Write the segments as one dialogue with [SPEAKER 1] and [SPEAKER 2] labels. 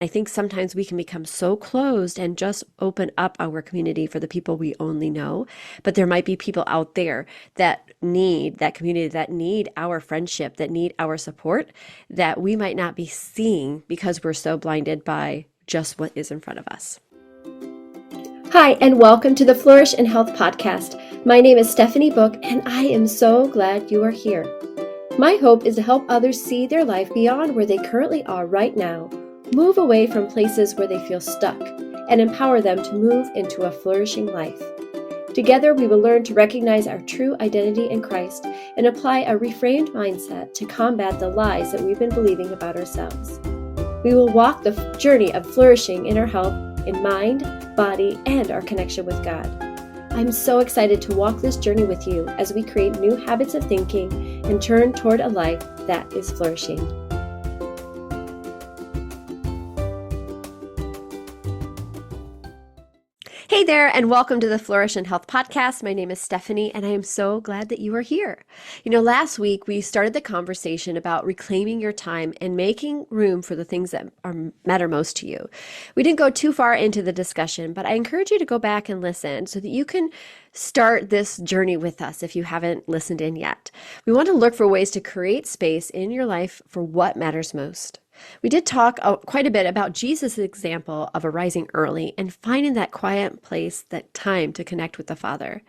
[SPEAKER 1] I think sometimes we can become so closed and just open up our community for the people we only know. But there might be people out there that need that community, that need our friendship, that need our support, that we might not be seeing because we're so blinded by just what is in front of us.
[SPEAKER 2] Hi, and welcome to the Flourish and Health Podcast. My name is Stephanie Book, and I am so glad you are here. My hope is to help others see their life beyond where they currently are right now, move away from places where they feel stuck, and empower them to move into a flourishing life. Together, we will learn to recognize our true identity in Christ and apply a reframed mindset to combat the lies that we've been believing about ourselves. We will walk the journey of flourishing in our health, in mind, body, and our connection with God. I'm so excited to walk this journey with you as we create new habits of thinking and turn toward a life that is flourishing.
[SPEAKER 1] Hey there, and welcome to the Flourish and Health Podcast. My name is Stephanie, and I am so glad that you are here. Last week we started the conversation about reclaiming your time and making room for the things that matter most to you. We didn't go too far into the discussion, but I encourage you to go back and listen so that you can start this journey with us if you haven't listened in yet. We want to look for ways to create space in your life for what matters most. We did talk quite a bit about Jesus' example of arising early and finding that quiet place, that time to connect with the Father.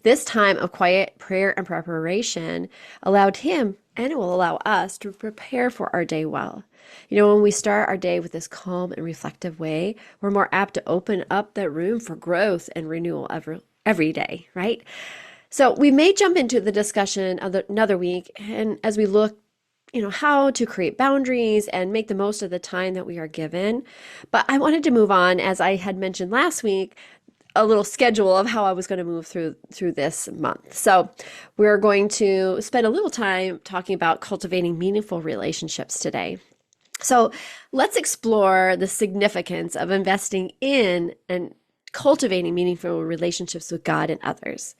[SPEAKER 1] This time of quiet prayer and preparation allowed him, and it will allow us, to prepare for our day well. When we start our day with this calm and reflective way, we're more apt to open up that room for growth and renewal every day, right? So we may jump into the discussion another week, and as we look how to create boundaries and make the most of the time that we are given. But I wanted to move on, as I had mentioned last week, a little schedule of how I was going to move through this month. So we're going to spend a little time talking about cultivating meaningful relationships today. So let's explore the significance of investing in and cultivating meaningful relationships with God and others.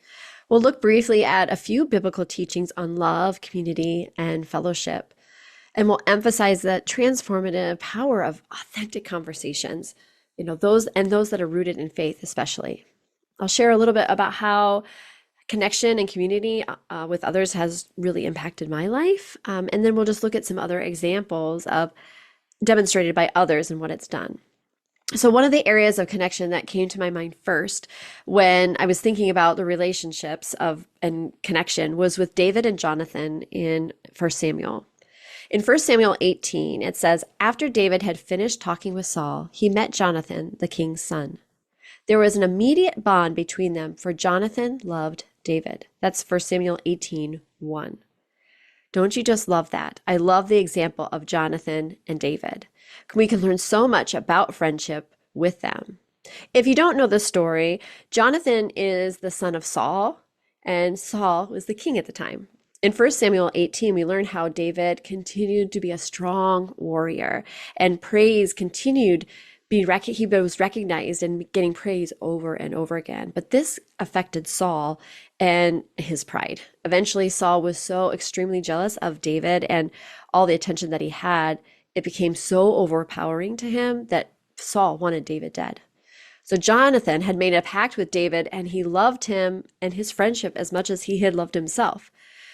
[SPEAKER 1] We'll look briefly at a few biblical teachings on love, community, and fellowship. And we'll emphasize the transformative power of authentic conversations, those that are rooted in faith, especially. I'll share a little bit about how connection and community with others has really impacted my life. And then we'll just look at some other examples of demonstrated by others and what it's done. So one of the areas of connection that came to my mind first when I was thinking about the relationships and connection was with David and Jonathan in 1 Samuel. In 1 Samuel 18, it says, "After David had finished talking with Saul, he met Jonathan, the king's son. There was an immediate bond between them, for Jonathan loved David." That's 1 Samuel 18:1. Don't you just love that? I love the example of Jonathan and David. We can learn so much about friendship with them. If you don't know the story, Jonathan is the son of Saul, and Saul was the king at the time. In 1 Samuel 18, we learn how David continued to be a strong warrior, and praise continued. He was recognized and getting praise over and over again. But this affected Saul and his pride. Eventually, Saul was so extremely jealous of David and all the attention that he had, it became so overpowering to him that Saul wanted David dead. So Jonathan had made a pact with David, and he loved him and his friendship as much as he had loved himself.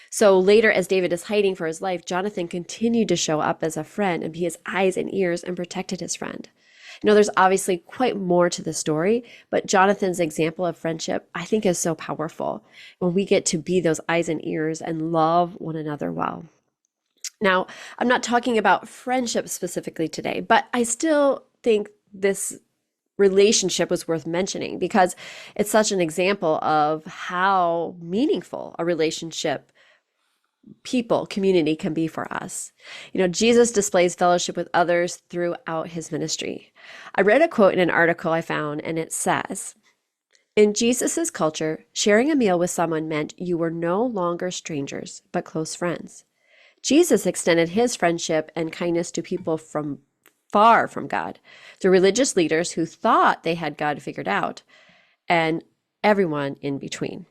[SPEAKER 1] So later, as David is hiding for his life, Jonathan continued to show up as a friend and be his eyes and ears and protected his friend. There's obviously quite more to the story, but Jonathan's example of friendship, I think, is so powerful when we get to be those eyes and ears and love one another well. Now, I'm not talking about friendship specifically today, but I still think this relationship was worth mentioning because it's such an example of how meaningful a relationship, community can be for us. Jesus displays fellowship with others throughout his ministry. I read a quote in an article I found, and it says, "In Jesus's culture, sharing a meal with someone meant you were no longer strangers, but close friends. Jesus extended his friendship and kindness to people from far from God, the religious leaders who thought they had God figured out, and everyone in between."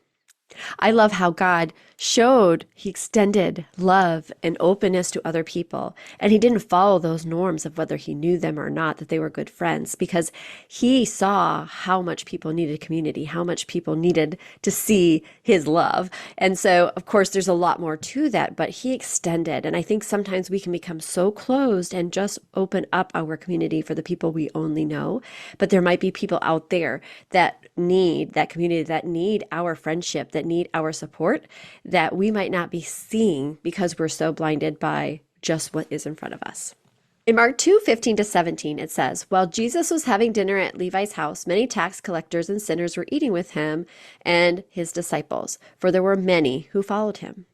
[SPEAKER 1] I love how God he extended love and openness to other people. And he didn't follow those norms of whether he knew them or not, that they were good friends, because he saw how much people needed community, how much people needed to see his love. And so, of course, there's a lot more to that, but he extended. And I think sometimes we can become so closed and just open up our community for the people we only know. But there might be people out there that need that community, that need our friendship, that need our support, that we might not be seeing because we're so blinded by just what is in front of us. In Mark 2:15-17, it says, while Jesus was having dinner at Levi's house, many tax collectors and sinners were eating with him and his disciples, for there were many who followed him.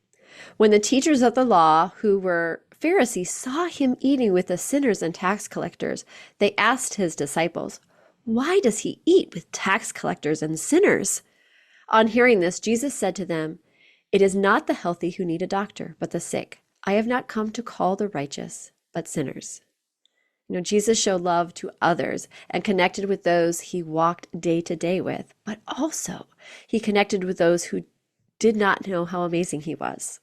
[SPEAKER 1] When the teachers of the law, who were Pharisees, saw him eating with the sinners and tax collectors, they asked his disciples, why does he eat with tax collectors and sinners? On hearing this, Jesus said to them, it is not the healthy who need a doctor, but the sick. I have not come to call the righteous, but sinners. Jesus showed love to others and connected with those he walked day to day with, but also he connected with those who did not know how amazing he was.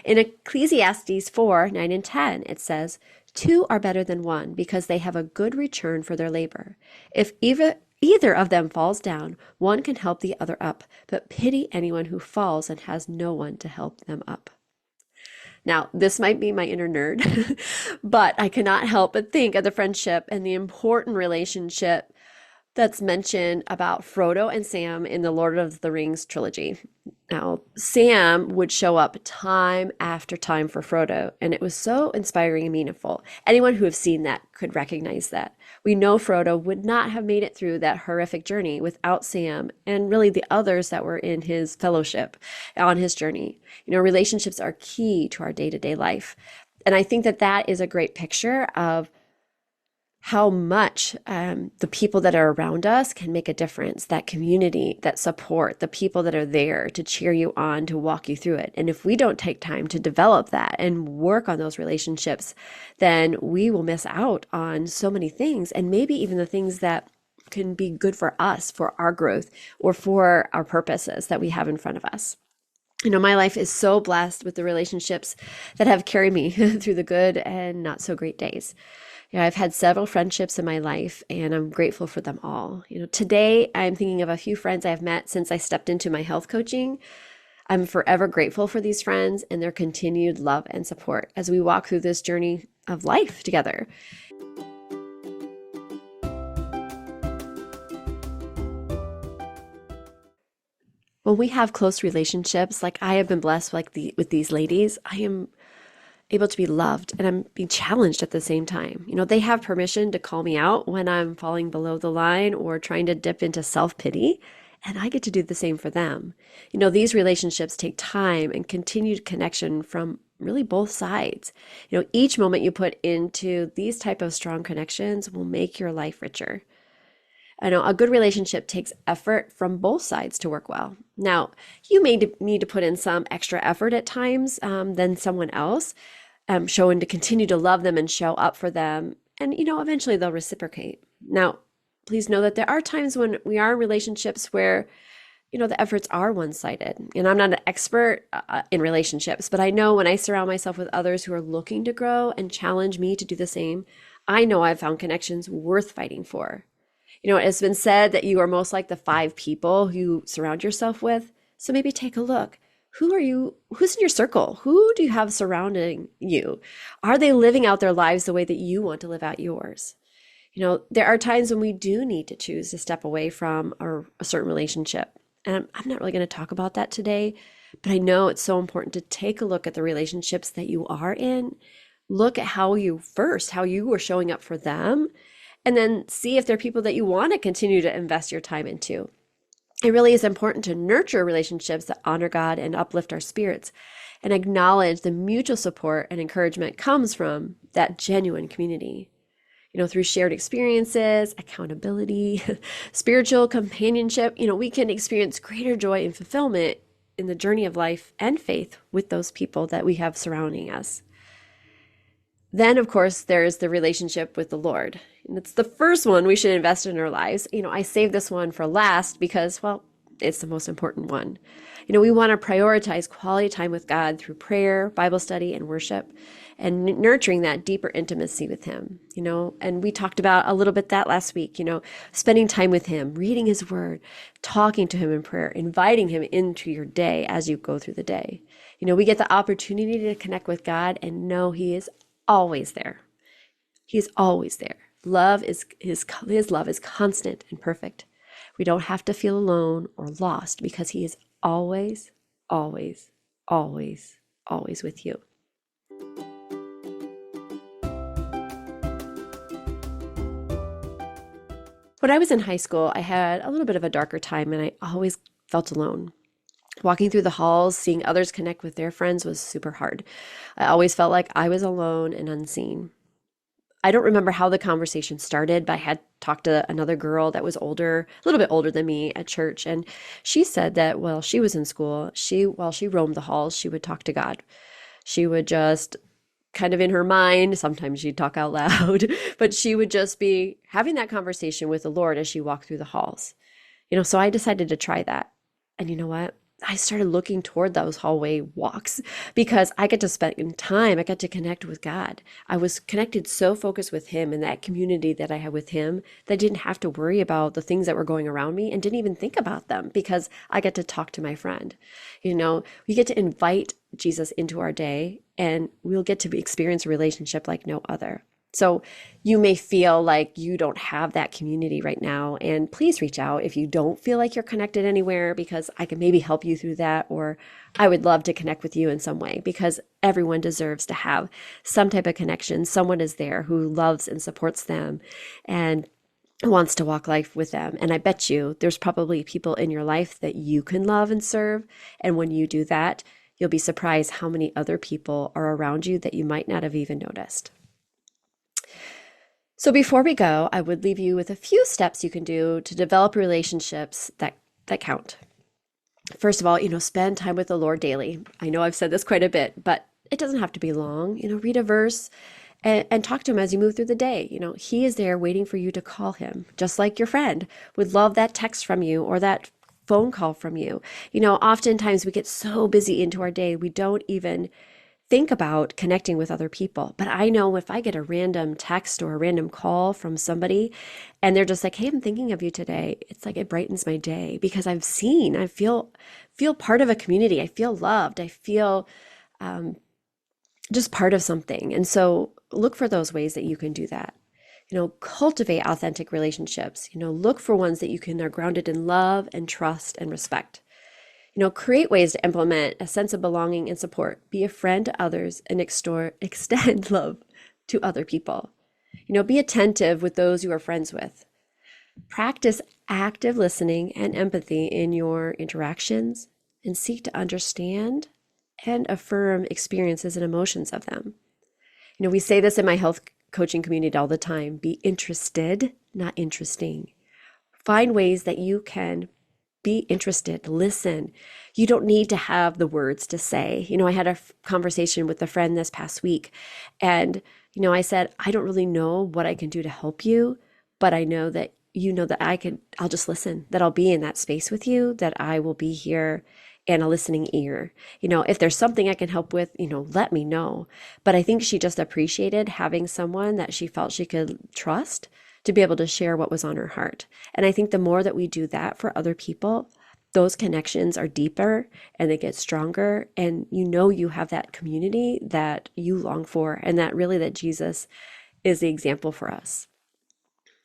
[SPEAKER 1] In Ecclesiastes 4:9-10, it says, two are better than one because they have a good return for their labor. If either of them falls down, one can help the other up, but pity anyone who falls and has no one to help them up. Now, this might be my inner nerd, but I cannot help but think of the friendship and the important relationship that's mentioned about Frodo and Sam in the Lord of the Rings trilogy. Now, Sam would show up time after time for Frodo, and it was so inspiring and meaningful. Anyone who has seen that could recognize that. We know Frodo would not have made it through that horrific journey without Sam and really the others that were in his fellowship on his journey. Relationships are key to our day-to-day life. And I think that that is a great picture of how much the people that are around us can make a difference, that community, that support, the people that are there to cheer you on, to walk you through it. And if we don't take time to develop that and work on those relationships, then we will miss out on so many things, and maybe even the things that can be good for us, for our growth, or for our purposes that we have in front of us. My life is so blessed with the relationships that have carried me through the good and not so great days. I've had several friendships in my life, and I'm grateful for them all. Today I'm thinking of a few friends I've met since I stepped into my health coaching. I'm forever grateful for these friends and their continued love and support as we walk through this journey of life together. When we have close relationships, like I have been blessed with these ladies, I am able to be loved and I'm being challenged at the same time. They have permission to call me out when I'm falling below the line or trying to dip into self-pity, and I get to do the same for them. These relationships take time and continued connection from really both sides. Each moment you put into these type of strong connections will make your life richer. I know a good relationship takes effort from both sides to work well. Now, you may need to put in some extra effort at times than someone else, showing to continue to love them and show up for them. And, eventually they'll reciprocate. Now, please know that there are times when we are in relationships where, the efforts are one-sided. And I'm not an expert in relationships, but I know when I surround myself with others who are looking to grow and challenge me to do the same, I know I've found connections worth fighting for. It's been said that you are most like the 5 people who surround yourself with. So maybe take a look. Who's in your circle? Who do you have surrounding you? Are they living out their lives the way that you want to live out yours? There are times when we do need to choose to step away from a certain relationship. And I'm not really going to talk about that today, but I know it's so important to take a look at the relationships that you are in. Look at how you were showing up for them, and then see if they're people that you want to continue to invest your time into. It really is important to nurture relationships that honor God and uplift our spirits, and acknowledge the mutual support and encouragement comes from that genuine community. Through shared experiences, accountability, spiritual companionship, we can experience greater joy and fulfillment in the journey of life and faith with those people that we have surrounding us. Then, of course, there's the relationship with the Lord. And it's the first one we should invest in our lives. I saved this one for last because, well, it's the most important one. We want to prioritize quality time with God through prayer, Bible study, and worship, and nurturing that deeper intimacy with Him, And we talked about a little bit that last week, spending time with Him, reading His Word, talking to Him in prayer, inviting Him into your day as you go through the day. We get the opportunity to connect with God and know He is always there. He is always there. His love is constant and perfect. We don't have to feel alone or lost because He is always, always, always, always with you. When I was in high school, I had a little bit of a darker time and I always felt alone. Walking through the halls, seeing others connect with their friends was super hard. I always felt like I was alone and unseen. I don't remember how the conversation started, but I had talked to another girl that was older, a little bit older than me at church. And she said that while she was in school, while she roamed the halls, she would talk to God. She would just kind of in her mind, sometimes she'd talk out loud, but she would just be having that conversation with the Lord as she walked through the halls. So I decided to try that. And you know what? I started looking toward those hallway walks because I get to spend time. I got to connect with God. I was connected, so focused with Him and that community that I had with Him that I didn't have to worry about the things that were going around me and didn't even think about them because I get to talk to my friend. We get to invite Jesus into our day and we'll get to experience a relationship like no other. So you may feel like you don't have that community right now, and please reach out if you don't feel like you're connected anywhere, because I can maybe help you through that, or I would love to connect with you in some way, because everyone deserves to have some type of connection. Someone is there who loves and supports them and wants to walk life with them. And I bet you there's probably people in your life that you can love and serve. And when you do that, you'll be surprised how many other people are around you that you might not have even noticed. So before we go, I would leave you with a few steps you can do to develop relationships that count. First of all, spend time with the Lord daily. I know I've said this quite a bit, but it doesn't have to be long. Read a verse and talk to Him as you move through the day. He is there waiting for you to call Him, just like your friend would love that text from you or that phone call from you. Oftentimes we get so busy into our day, we don't even think about connecting with other people. But I know if I get a random text or a random call from somebody and they're just like, hey, I'm thinking of you today, it's like it brightens my day because I feel part of a community. I feel loved. I feel just part of something. And so look for those ways that you can do that. Cultivate authentic relationships. Look for ones that are grounded in love and trust and respect. Create ways to implement a sense of belonging and support. Be a friend to others and extend love to other people. Be attentive with those you are friends with. Practice active listening and empathy in your interactions and seek to understand and affirm experiences and emotions of them. We say this in my health coaching community all the time. Be interested, not interesting. Find ways that you can be interested, listen. You don't need to have the words to say. I had a conversation with a friend this past week and, I said, I don't really know what I can do to help you, but I know that that I'll just listen, that I'll be in that space with you, that I will be here and a listening ear. If there's something I can help with, let me know. But I think she just appreciated having someone that she felt she could trust to be able to share what was on her heart. And I think the more that we do that for other people, those connections are deeper and they get stronger. And you have that community that you long for, and that Jesus is the example for us.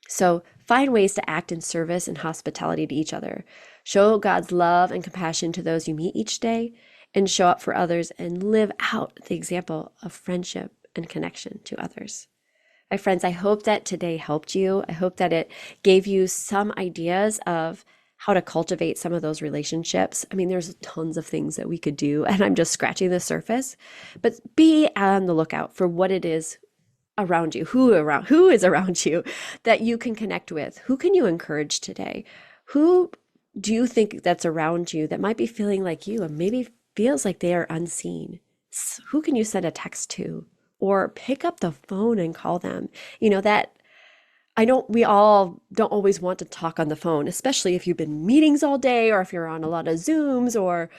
[SPEAKER 1] So find ways to act in service and hospitality to each other. Show God's love and compassion to those you meet each day, and show up for others and live out the example of friendship and connection to others. My friends, I hope that today helped you. I hope that it gave you some ideas of how to cultivate some of those relationships. I mean, there's tons of things that we could do, and I'm just scratching the surface. But be on the lookout for what it is around you, who is around you that you can connect with. Who can you encourage today? Who do you think that's around you that might be feeling like you and maybe feels like they are unseen? Who can you send a text to? Or pick up the phone and call them. That I know we all don't always want to talk on the phone, especially if you've been meetings all day or if you're on a lot of Zooms or,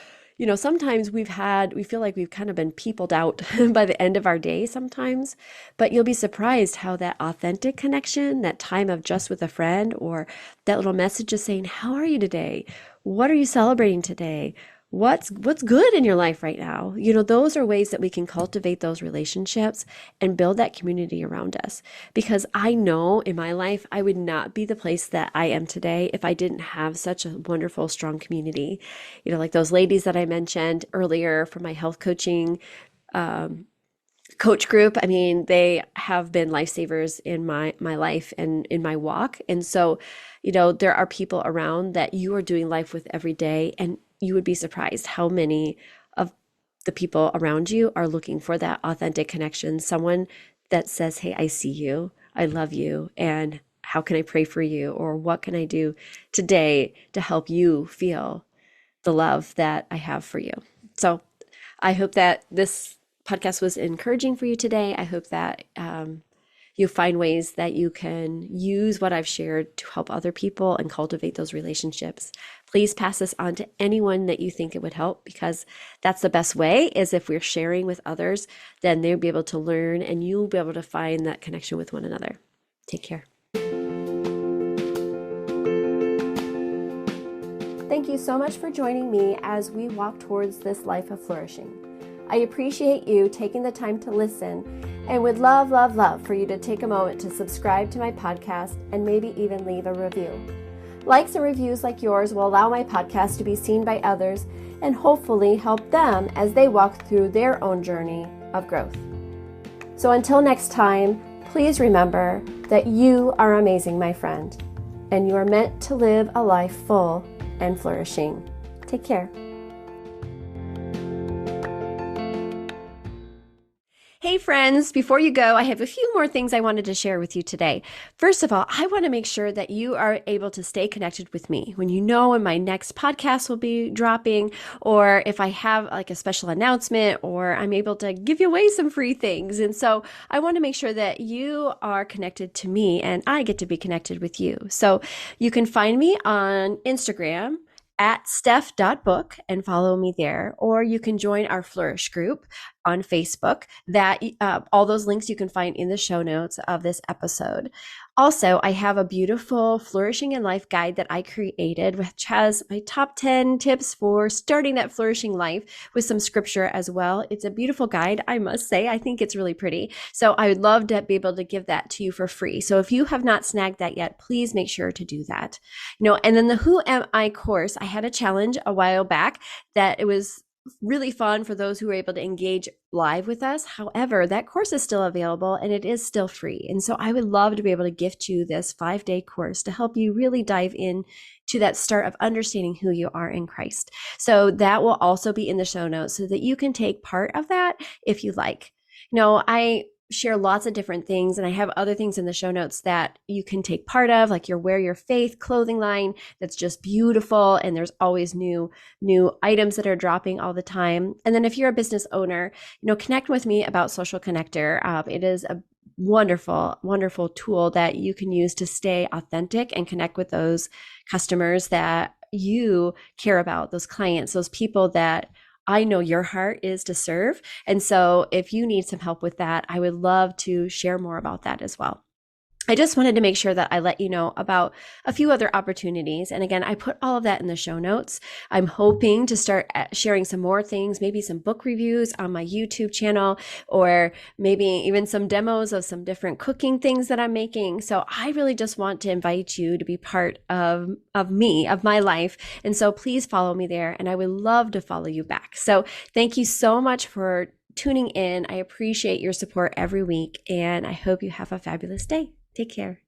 [SPEAKER 1] sometimes we feel like we've kind of been peopled out by the end of our day sometimes. But you'll be surprised how that authentic connection, that time of just with a friend, or that little message just saying, "How are you today? What are you celebrating today? What's good in your life right now?" Those are ways that we can cultivate those relationships and build that community around us. Because I know in my life, I would not be the place that I am today if I didn't have such a wonderful, strong community. Like those ladies that I mentioned earlier from my health coaching um, coach group. I mean, they have been lifesavers in my life and in my walk. And so, there are people around that you are doing life with every day, and you would be surprised how many of the people around you are looking for that authentic connection, someone that says, "Hey, I see you, I love you, and how can I pray for you? Or what can I do today to help you feel the love that I have for you?" So I hope that this podcast was encouraging for you today. I hope that you find ways that you can use what I've shared to help other people and cultivate those relationships. Please pass this on to anyone that you think it would help, because that's the best way, is if we're sharing with others, then they'll be able to learn and you'll be able to find that connection with one another. Take care. Thank you so much for joining me as we walk towards this life of flourishing. I appreciate you taking the time to listen and would love, love, love for you to take a moment to subscribe to my podcast and maybe even leave a review. Likes and reviews like yours will allow my podcast to be seen by others and hopefully help them as they walk through their own journey of growth. So until next time, please remember that you are amazing, my friend, and you are meant to live a life full and flourishing. Take care. Hey friends, before you go, I have a few more things I wanted to share with you today. First of all, I want to make sure that you are able to stay connected with me when when my next podcast will be dropping, or if I have like a special announcement, or I'm able to give you away some free things. And so I want to make sure that you are connected to me and I get to be connected with you. So you can find me on Instagram at steph.book and follow me there, or you can join our Flourish group on Facebook. That all those links you can find in the show notes of this episode. Also, I have a beautiful Flourishing in Life guide that I created, which has my top 10 tips for starting that flourishing life with some scripture as well. It's a beautiful guide, I must say. I think it's really pretty. So I would love to be able to give that to you for free. So if you have not snagged that yet, please make sure to do that. And then the Who Am I course, I had a challenge a while back that it was really fun for those who were able to engage live with us. However, that course is still available and it is still free. And so I would love to be able to gift you this 5-day course to help you really dive in to that start of understanding who you are in Christ. So that will also be in the show notes so that you can take part of that if you like. I share lots of different things, and I have other things in the show notes that you can take part of, like your Wear Your Faith clothing line that's just beautiful, and there's always new items that are dropping all the time. And then if you're a business owner, connect with me about Social Connector. It is a wonderful, wonderful tool that you can use to stay authentic and connect with those customers that you care about, those clients, those people that I know your heart is to serve. And so if you need some help with that, I would love to share more about that as well. I just wanted to make sure that I let you know about a few other opportunities. And again, I put all of that in the show notes. I'm hoping to start sharing some more things, maybe some book reviews on my YouTube channel, or maybe even some demos of some different cooking things that I'm making. So I really just want to invite you to be part of me, of my life. And so please follow me there, and I would love to follow you back. So thank you so much for tuning in. I appreciate your support every week, and I hope you have a fabulous day. Take care.